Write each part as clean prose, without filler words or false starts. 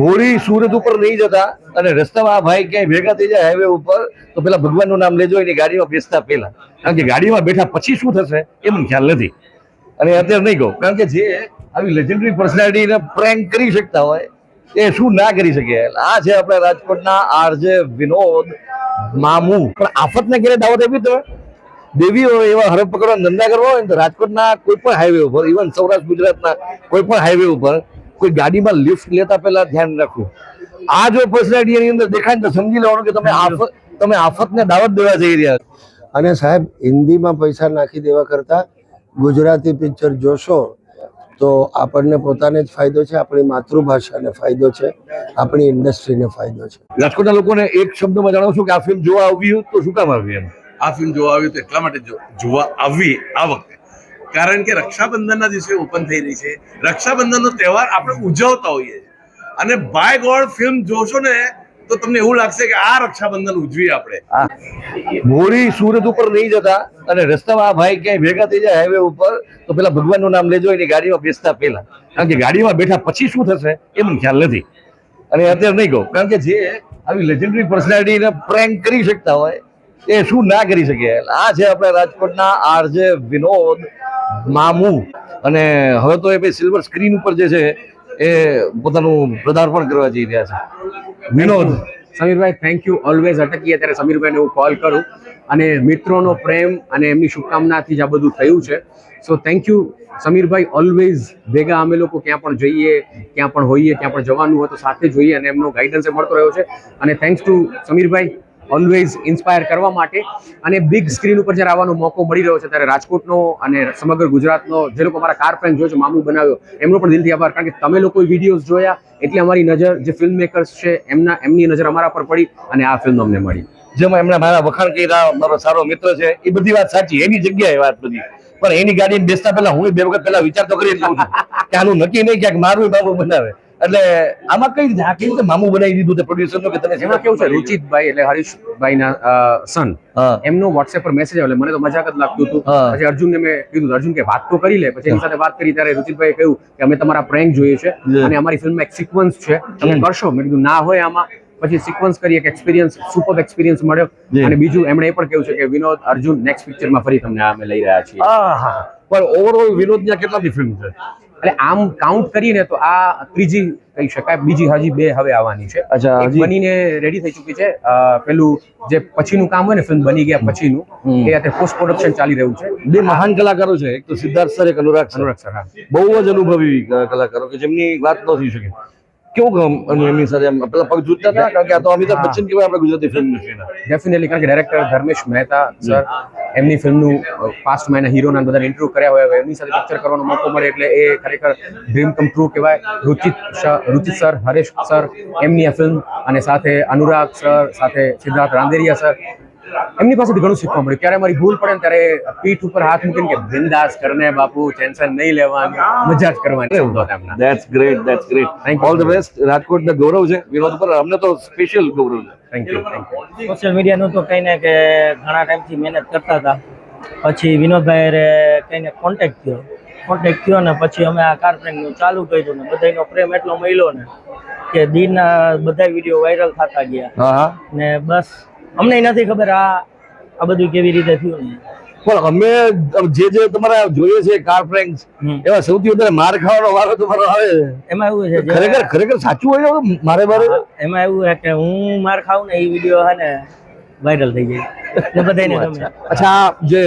મોડી સુરત ઉપર નહીં જતા અને રસ્તામાં આ ભાઈ ક્યાંય ભેગા થઈ જાય હાઈવે ઉપર તો પેલા ભગવાનનું નામ લેજો એની ગાડીમાં બેસતા પહેલા, કારણ કે ગાડીમાં બેઠા પછી શું થશે એ મને ખ્યાલ નથી અને અત્યારે નહીં કહું, કારણ કે જે આવી લેજેન્ડરી પર્સનાલિટીને પ્રેન્ક કરી શકતા હોય એ શું ના કરી શકે. આ છે આપણા રાજકોટના આરજે વિનોદ મામુ. પણ આફતને ક્યારે દાવત આપી તમે દેવી હોય એવા હરફ પકડવા ધંધા કરવા હોય ને તો રાજકોટના કોઈ પણ હાઈવે ઉપર, ઇવન સૌરાષ્ટ્ર ગુજરાતના કોઈ પણ હાઈવે ઉપર કોઈ ગાડીમાં લિફ્ટ લેતા પહેલા ધ્યાન રાખવું. આ જો પર્સનાલિટી એની અંદર દેખાય ને તો સમજી લેવાનું કે તમે આફતને દાવત દેવા જઈ રહ્યા. અને સાહેબ હિન્દીમાં પૈસા નાખી દેવા કરતા ગુજરાતી પિક્ચર જોશો તો આપણને પોતાને જ ફાયદો છે, આપણી માતૃભાષાને ફાયદો છે, આપણી ઇન્ડસ્ટ્રીને ફાયદો છે. રાજકોટના લોકોને એક શબ્દમાં જણાવો છું કે આ ફિલ્મ જોવા આવ્યું તો શું કામ આવી? એમ આ ફિલ્મ જોવા આવી તો એટલા માટે જોવા આવી આ વખતે, કારણ કે રક્ષાબંધનના દિવસે ઓપન થઈ રહી છે. રક્ષાબંધનનો તહેવાર આપણે ઉજવતા હોઈએ છીએ અને બાય ગોડ ફિલ્મ જોશો ને તો તમને એવું લાગશે કે આ રક્ષાબંધન ઉજવીએ આપણે. મોડી સુરત ઉપર નહીં જતા અને રસ્તામાં આ ભાઈ ક્યાંય ભેગા થઈ જાય હાઈવે ઉપર તો પેલા ભગવાનનું નામ લેજો એની ગાડીમાં બેસતા પહેલા, કારણ કે ગાડીમાં બેઠા પછી શું થશે એ મને ખ્યાલ નથી અને અત્યારે નહીં કહું, કારણ કે જે આવી લેજેન્ડરી પર્સનાલિટીને પ્રેન્ક કરી શકતા હોય એ શું ના કરી શકે. આ છે આપણા રાજકોટના આરજે વિનોદ મામુ અને હવે તો એ ભાઈ સિલ્વર સ્ક્રીન ઉપર જે છે એ પોતાનું પદાર્પણ કરવા જઈ રહ્યા છે. વિનોદ સમીરભાઈ, થેન્ક યુ. ઓલવેઝ અટકીએ ત્યારે સમીરભાઈને હું કોલ કરું અને મિત્રોનો પ્રેમ અને એમની શુભકામનાથી જ આ બધું થયું છે. સો થેન્ક યુ સમીરભાઈ. ઓલવેઝ ભેગા અમે લોકો ક્યાં પણ જઈએ, ક્યાં પણ હોઈએ, ક્યાં પણ જવાનું હોય તો સાથે જોઈએ અને એમનો ગાઈડન્સ મળતો રહ્યો છે. અને થેન્ક્સ ટુ સમીરભાઈ ઓલવેઝ ઇન્સ્પાયર કરવા માટે. અને બિગ સ્ક્રીન ઉપર જ્યારે આવવાનો મોકો મળી રહ્યો છે ત્યારે રાજકોટનો અને સમગ્ર ગુજરાતનો જે લોકો અમારા કાર પ્રેન્ક જોયો છે, મામુ બનાવ્યો, એમનો પણ દિલથી આભાર, કારણ કે તમે લોકો વિડીયોઝ જોયા એટલે અમારી નજર જે ફિલ્મ મેકર્સ છે એમની નજર અમારા પર પડી અને આ ફિલ્મ અમને મળી. જેમાં એમણે મારા વખાણ કર્યા, મારો સારો મિત્ર છે, એ બધી વાત સાચી, એની જગ્યાએ વાત બધી, પણ એની ગાડીમાં બેસતા પહેલા હું 2 વખત પહેલા વિચાર તો કરી લઉં છું કે આનું નક્કી નહીં ક્યાંક મારું મામુ બનાવે. એટલે આમાં કઈ રીતે આ કેવી રીતે મામુ બનાવી દીધું તે પ્રોડ્યુસરનો? કે તને એમાં કેવું છે, રુચિતભાઈ એટલે હરીશભાઈના સન, એમનો વોટ્સએપ પર મેસેજ આવ્યો, મને તો મજાક જ લાગતું હતું. પછી અર્જુનને મેં કીધું, અર્જુન કે વાત તો કરી લે. પછી એની સાથે વાત કરી ત્યારે રુચિતભાઈએ કહ્યું કે અમે તમારા પ્રેન્ક જોઈએ છે અને અમારી ફિલ્મમાં એક સિક્વન્સ છે, તમે કરશો? મેં કીધું ના હોય આમાં. પછી સિક્વન્સ કરી, એક એક્સપિરિયન્સ, સુપર એક્સપિરિયન્સ મળ્યો. અને બીજું એમણે એ પણ કહ્યું છે કે વિનોદ અર્જુન નેક્સ્ટ પિક્ચરમાં ફરી તમને અમે લઈ રહ્યા છીએ. પણ ઓવરઓલ વિનોદની કેટલાની ફિલ્મ છે? એટલે આમ કાઉન્ટ કરીને તો આ ત્રીજી કહી શકાય, બીજી હજી 2 હવે આવવાની છે. એક બનીને રેડી થઈ ચૂકી છે. પેલું જે પછીનું કામ હોય ને ફિલ્મ બની ગયા પછીનું, એ અત્યારે પોસ્ટ પ્રોડક્શન ચાલી રહ્યું છે. 2 મહાન કલાકારો છે, એક તો સિદ્ધાર્થ સર, એક અનુરાગ સર. બહુ જ અનુભવી કલાકારો કે જેમની વાત ન થઈ શકે. કેવું કામ એમની સાથે પેલા પગ જૂટતા હતા? કારણ કે આ તો અમિતાભ બચ્ચન કહેવાય આપણે ગુજરાતી ફિલ્મ ઇન્ડસ્ટ્રીના. ડેફિનેટલી, કારણ કે ડાયરેક્ટર ધર્મેશ મહેતા સર એમની ફિલ્મનું પાસ્ટમાં એના હીરોના બધા ઇન્ટરવ્યુ કર્યા હોય, એમની સાથે પિક્ચર કરવાનો મોકો મળે એટલે એ ખરેખર ડ્રીમ કમ ટ્રુ કહેવાય. રુચિત સર, હરેશ સર, એમની આ ફિલ્મ, અને સાથે અનુરાગ સર, સાથે સિદ્ધાર્થ રાંદેરિયા સર, એમની પાસેથી ઘણું શીખવા મળ્યું. ક્યારે મારી ભૂલ પડે ને ત્યારે પીઠ ઉપર હાથ મૂકીને કે બિંદાસ કરને બાપુ, ટેન્શન નહીં લેવાનું, મજા જ કરવાની. That's great, that's great. All the best. રાજકોટના ગૌરવ છે વિનોદ પર, અમને તો સ્પેશિયલ ગૌરવ છે. Thank you. સોશિયલ મીડિયાનું તો કહીને કે ઘણા ટાઈમથી મહેનત કરતા હતા, પછી વિનોદભાઈ કહીને કોન્ટેક્ટ થયો ને પછી અમે આ કાર પ્રેન્કનું ચાલુ કર્યું ને બધાનો પ્રેમ એટલો મળ્યો ને કે દિનના બધા વિડીયો વાયરલ થતા ગયા ને બસ અમને નથી ખબર આ બધું કેવી રીતે થયું ને. પણ અમે જે તમારા જોઈએ છે કાર પ્રેન્ક્સ, એમાં સૌથી વધારે માર ખાવાનો વારો તમારો આવે. એમાં એવું છે ખરેખર સાચું હોય ને મારે એમાં એવું છે કે હું માર ખાઉં ને એ વિડીયો હે ને વાયરલ થઈ જાય ને બધાને ગમે. અચ્છા, જે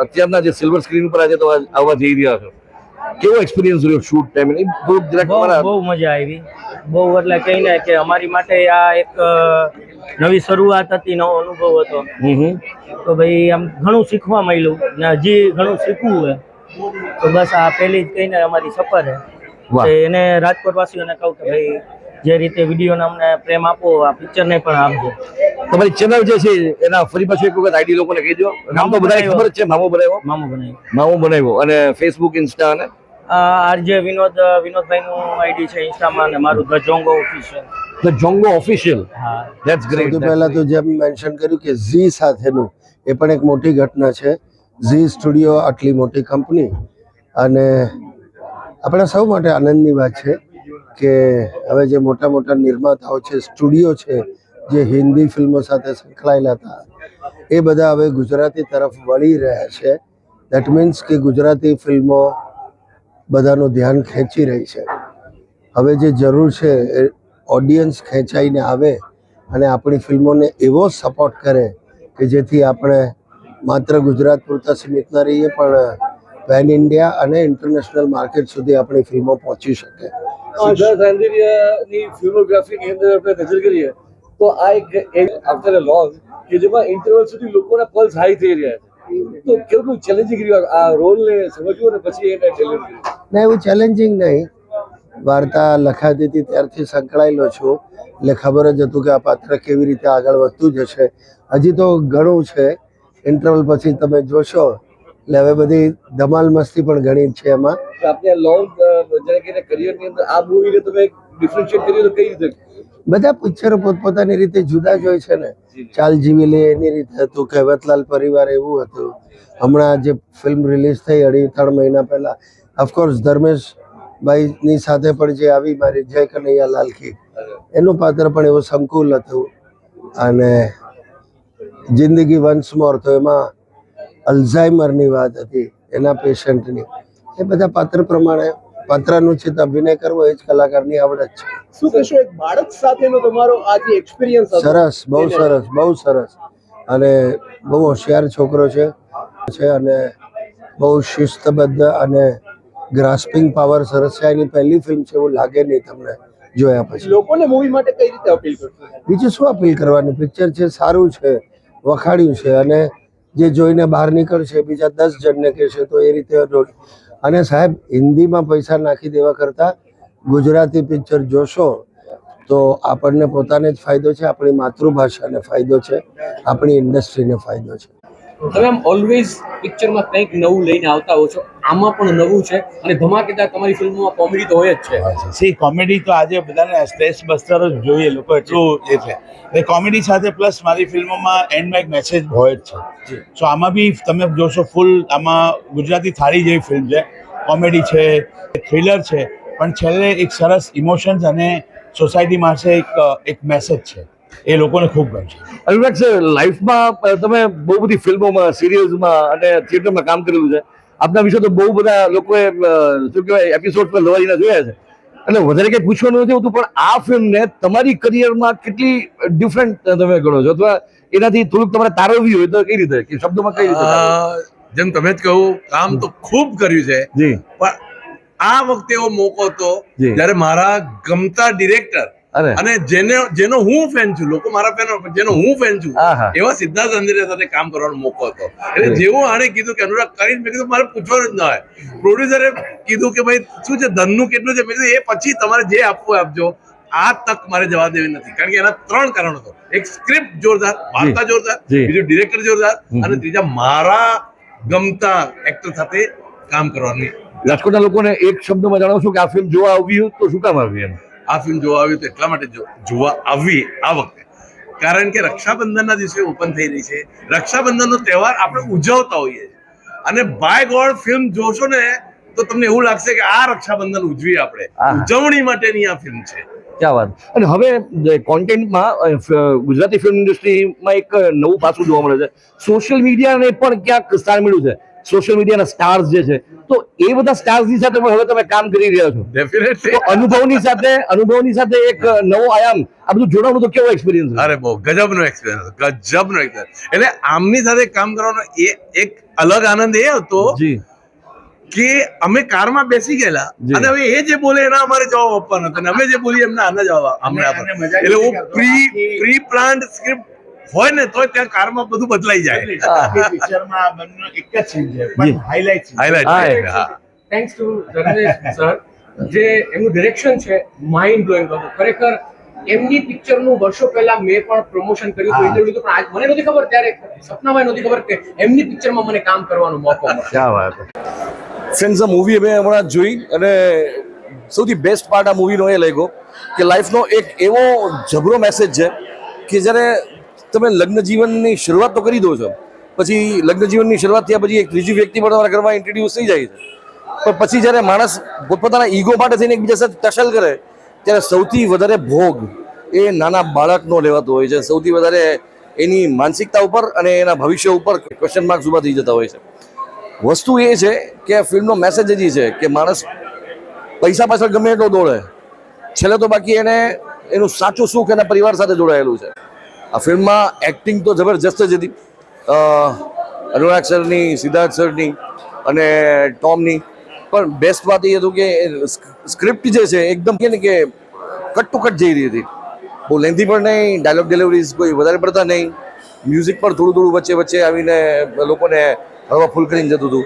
અત્યારના જે સિલ્વર સ્ક્રીન ઉપર આજે તો આવવા જઈ રહ્યા છો, કેવો એક્સપિરિયન્સ રહ્યો શૂટ ટાઈમ? બહુ મજા આવી, બહુ. એટલે કહીને કે અમારી માટે આ એક નવી શરૂઆત હતી, નવો અનુભવ હતો. તો ભાઈ આમ ઘણું શીખવા મળ્યું ને હજી ઘણું શીખવું હોય તો બસ આ પહેલી જ કહીને અમારી સફર છે. એને રાજકોટવાસીઓને કહું કે ભાઈ જે રીતે વિડીયોને અમને પ્રેમ આપો, આ પિક્ચરને પણ આપજો. તમારી ચેનલ જે છે એના ફરી પાછું એક વખત આઈડી લોકોને કહી દો. નામ તો બધાને ખબર જ છે, મામુ બનાવ્યો. અને ફેસબુક, ઇન્સ્ટા અને આરજે વિનોદભાઈનું આઈડી છે ઇન્સ્ટામાં, અને મારું the Jongo official. The Jongo official. હા, ધેટ્સ ગ્રેટ. સૌથી પહેલા તો જેમ મેન્શન કર્યું કે ઝી સાથેનું, એ પણ એક મોટી ઘટના છે. ઝી સ્ટુડિયો આટલી મોટી કંપની, અને આપણા સૌ માટે આનંદની વાત છે કે હવે જે મોટા મોટા નિર્માતાઓ છે, સ્ટુડિયો છે, જે હિન્દી ફિલ્મો સાથે સંકળાયેલા હતા, એ બધા હવે ગુજરાતી તરફ વળી રહ્યા છે. દેટ મીન્સ કે ગુજરાતી ફિલ્મો બધાનું ધ્યાન ખેંચી રહી છે. હવે જે જરૂર છે એ ઓડિયન્સ ખેંચાઈને આવે અને આપણી ફિલ્મોને એવો સપોર્ટ કરે કે જેથી આપણે માત્ર ગુજરાત પૂરતા સીમિત ન રહીએ, પણ પેન ઇન્ડિયા અને ઇન્ટરનેશનલ માર્કેટ સુધી આપણી ફિલ્મો પહોંચી શકે. સિદ્ધાર્થ રાંદેરિયાની ફિલ્મોગ્રાફીની અંદર આપણે નજર કરીએ તો આ એક આફ્ટર અ લોંગ કે જેમાં ઇન્ટરવલ સુધી લોકોના પલ્સ હાઈ થઈ રહ્યા છે, તો કેટલું ચેલેન્જિંગ રહ્યું આ રોલને સમજવું અને પછી એને ટેલેન્ટ કર્યું? ના, એવું ચેલેન્જિંગ નહીં. વાર્તા લખાતી હતી ત્યારથી સંકળાયેલો છું, એટલે ખબર જ હતું કે આ પાત્ર કેવી રીતે આગળ વધતું જશે. હજી તો ઘણું છે, ઇન્ટરવલ પછી તમે જોશો એટલે હવે બધી ધમાલ મસ્તી પણ ઘણી છે એમાં. આપણે લોંગ કરિયરની અંદર આ મૂવીને તમે ડિફરન્શિએટ કર્યું તો કઈ રીતે? બધા પિક્ચરો પોતપોતાની રીતે જુદા જ હોય છે ને. ચાલ જીવી લે એની રીતે હતું, કહેવતલાલ પરિવાર એવું હતું. હમણાં જે ફિલ્મ રિલીઝ થઈ 2.5-3 મહિના પહેલા, ઓફકોર્સ ધર્મેશભાઈની સાથે પણ જે આવી મારી જય કનૈયા લાલકી, એનું પાત્ર પણ એવું સંકુલ હતું. અને જિંદગી વન્સ મોર તો એમાં અલ્ઝાઇમરની વાત હતી, એના પેશન્ટની. એ બધા પાત્ર પ્રમાણે પાત્રનું ચિત્ત અભિનય કરવો એ જ કલાકારની આવડત છે. શું કહેશો એક બાળક સાથેનો તમારો આ જે એક્સપિરિયન્સ હતો? સરસ, બહુ સરસ, બહુ સરસ. અને બહુ હોશિયાર છોકરો છે અને બહુ શિસ્તબદ્ધ અને ગ્રાસ્પિંગ પાવર સરસ છે. એની પહેલી ફિલ્મ છે, એવું લાગે નહીં તમને જોયા પછી. લોકોને મૂવી માટે કઈ રીતે અપીલ કરશો? બીજું શું અપીલ કરવાની? પિક્ચર છે, સારું છે, વખાડ્યું છે, અને જે જોઈને બહાર નીકળશે બીજા 10 જણને કહેશે તો એ રીતે. અને સાહેબ, હિન્દીમાં પૈસા નાખી દેવા કરતાં ગુજરાતી પિક્ચર જોશો તો આપણને પોતાને જ ફાયદો છે, આપણી માતૃભાષાને ફાયદો છે, આપણી ઇન્ડસ્ટ્રીને ફાયદો છે. તમે આમ ઓલવેઝ પિક્ચરમાં કંઈક નવું લઈને આવતા હો છો, આમાં પણ નવું છે અને ધમાકેદાર તમારી ફિલ્મોમાં કોમેડી તો હોય જ છે. સી કોમેડી તો આજે બધાને સ્ટ્રેસ બસ્ટર જ જોઈએ, લોકો એટલું એ છે. એટલે કોમેડી સાથે પ્લસ મારી ફિલ્મોમાં એન્ડમાં એક મેસેજ હોય જ છે. સો આમાં બી તમે જોશો ફૂલ, આમાં ગુજરાતી થાળી જેવી ફિલ્મ છે, કોમેડી છે, થ્રિલર છે, પણ છેલ્લે એક સરસ ઇમોશન્સ અને સોસાયટી માટે એક મેસેજ છે, એ લોકોને ખૂબ ગમશે. અનુરાગ સર, લાઈફમાં તમે બહુ બધી ફિલ્મોમાં, સિરિયલ્સમાં અને થિયેટરમાં કામ કરેલું છે. આપના વિશે તો બહુ બધા લોકોએ શું કહેવાય એપિસોડ પર લવારીના જોયા છે, એટલે વધારે કંઈ પૂછવાનું નથી હોતું. પણ આ ફિલ્મને તમારી કરિયરમાં કેટલી ડિફરન્ટ તમે ગણો છો, અથવા એનાથી થોડુંક તમારે તારવવી હોય તો કઈ રીતે, કે શબ્દોમાં કઈ રીતે? જેમ તમે જ કહ્યું, કામ તો ખૂબ કર્યું છે, જી. પણ આ વખતે એવો મોકો હતો જી. જ્યારે મારા ગમતા ડિરેક્ટર અને જેનો હું ફેન છું, લોકો મારા ફેન, જેનો હું ફેન છું, આહા. એવા સિદ્ધાર્થ રાંદેરિયા સાથે કામ કરવાનો મોકો હતો. એટલે જેવું આણે કીધું કે અનુરાગ કરીશ, મેં કીધું મારે પૂછવાનું જ ન હોય. પ્રોડ્યુસરે કીધું કે ભાઈ શું છે, ધનનું કેટલું છે, મેં કીધું એ પછી તમારે જે આપવું આપજો, આ તક મારે જવા દેવી નથી. કારણ કે એના 3 કારણો હતો. એક સ્ક્રિપ્ટ જોરદાર, વાર્તા જોરદાર, બીજું ડિરેક્ટર જોરદાર, અને ત્રીજા મારા ગમતા એક્ટર સાથે કામ કરવાની. રાજકોટના લોકોને એક શબ્દમાં જણાવશો કે આ ફિલ્મ જોવા આવી તો શું કામ આવી? એમ આ ફિલ્મ જોવા આવી તો એટલા માટે જોવા આવી આ વખતે, કારણ કે રક્ષાબંધનના દિવસે ઓપન થઈ રહી છે. રક્ષાબંધનનો તહેવાર આપણે ઉજવતા હોઈએ છીએ, અને બાય ગોડ ફિલ્મ જોશો ને તો તમને એવું લાગશે કે આ રક્ષાબંધન ઉજવીએ આપણે. ઉજવણી માટેની આ ફિલ્મ છે. ક્યાં વાત. અને હવે કોન્ટેન્ટમાં ગુજરાતી ફિલ્મ ઇન્ડસ્ટ્રીમાં એક નવું પાસું જોવા મળે છે. સોશિયલ મીડિયાને પણ ક્યાંક સ્થાન મળ્યું છે. સોશિયલ મીડિયાના સ્ટાર્સ જે છે, તો એ બધા સ્ટાર્સની સાથે પણ હવે તમે કામ કરી રહ્યા છો. ડેફિનેટલી. તો અનુભવની સાથે એક નવો આયામ, આ બધું જોડાવાનું તો કેવો એક્સપિરિયન્સ? અરે બહુ ગજબનો એક્સપિરિયન્સ. એટલે આમની સાથે કામ કરવાનો એક અલગ આનંદ એ હતો જી કે અમે કારમાં બેસી ગયેલા અને હવે એ જે બોલે એના અમારે જવાબ આપવાનો હતો, અને અમે જે બોલીએ એમના આના જવાબ અમને આપવાનો. એટલે હું પ્રી પ્લાન્ડ સ્ક્રિપ્ટ હોય ને તો ત્યાં કારમાં બધું બદલાઈ જાય. પિક્ચરમાં બંને એક જ સીન છે, પણ highlight thanks to Dharmesh sir, જે એમનું ડિરેક્શન છે માઇન્ડ બ્લોઈંગ હતું ખરેખર. એમની પિક્ચરનું વર્ષો પહેલા મેં પણ પ્રમોશન કર્યું હતું, ઇન્ટરવ્યુ લીધું, પણ આજ મને નહોતી ખબર, ત્યારે સપનામાં નહોતી ખબર કે એમની પિક્ચરમાં મને કામ કરવાનો મોકો મળે. ક્યાં વાત. ફ્રેન્ડ્સ, આ મૂવી અમે હમણાં જોઈ, અને સૌથી બેસ્ટ પાર્ટ આ મૂવીનો એ લાગ્યો કે લાઈફનો એક એવો જબરો મેસેજ છે કે જ્યારે તમે લગ્ન જીવનની શરૂઆત તો કરી દો છો, પછી લગ્ન જીવનની શરૂઆત થયા પછી એક ત્રીજી વ્યક્તિ પણ તમારા ઘરમાં ઇન્ટ્રોડ્યુસ થઈ જાય છે, પણ પછી જ્યારે માણસ પોતપોતાના ઈગો માટે થઈને એકબીજા સાથે ટસલ કરે ત્યારે સૌથી વધારે ભોગ એ નાના બાળકનો લેવાતો હોય છે. સૌથી વધારે એની માનસિકતા ઉપર અને એના ભવિષ્ય ઉપર ક્વેશ્ચન માર્ક્સ ઊભા થઈ જતા હોય છે. વસ્તુ એ છે કે ફિલ્મનો મેસેજ જ છે કે માણસ પૈસા પાછળ ગમે એટલો દોડે, છેલ્લે તો બાકી એને એનું સાચું સુખ એના પરિવાર સાથે જોડાયેલું છે. આ ફિલ્મમાં એક્ટિંગ તો જબરજસ્ત જ હતી, અનુરાગ સરની, સિદ્ધાર્થ સરની અને ટોમની. પણ બેસ્ટ વાત એ હતું કે સ્ક્રિપ્ટ જે છે એકદમ કે ને કે કટ ટુ કટ જઈ રહી હતી. બહુ લેન્થી પણ નહીં, ડાયલોગ ડિલિવરીઝ કોઈ વધારે પડતા નહીં, મ્યુઝિક પર થોડું થોડું વચ્ચે વચ્ચે આવીને લોકોને હળવા ફૂલ કરીને જતું હતું.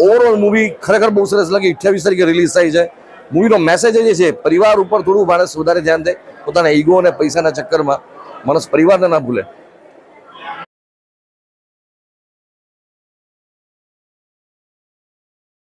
ઓવરઓલ મૂવી ખરેખર બહુ સરસ લાગી. 28 તારીખે રિલીઝ થાય છે. મૂવીનો મેસેજ જે છે પરિવાર ઉપર થોડું માણસ વધારે ધ્યાન દે, પોતાના ઈગો અને પૈસાના ચક્કરમાં માણસ પરિવારને ના ભૂલે.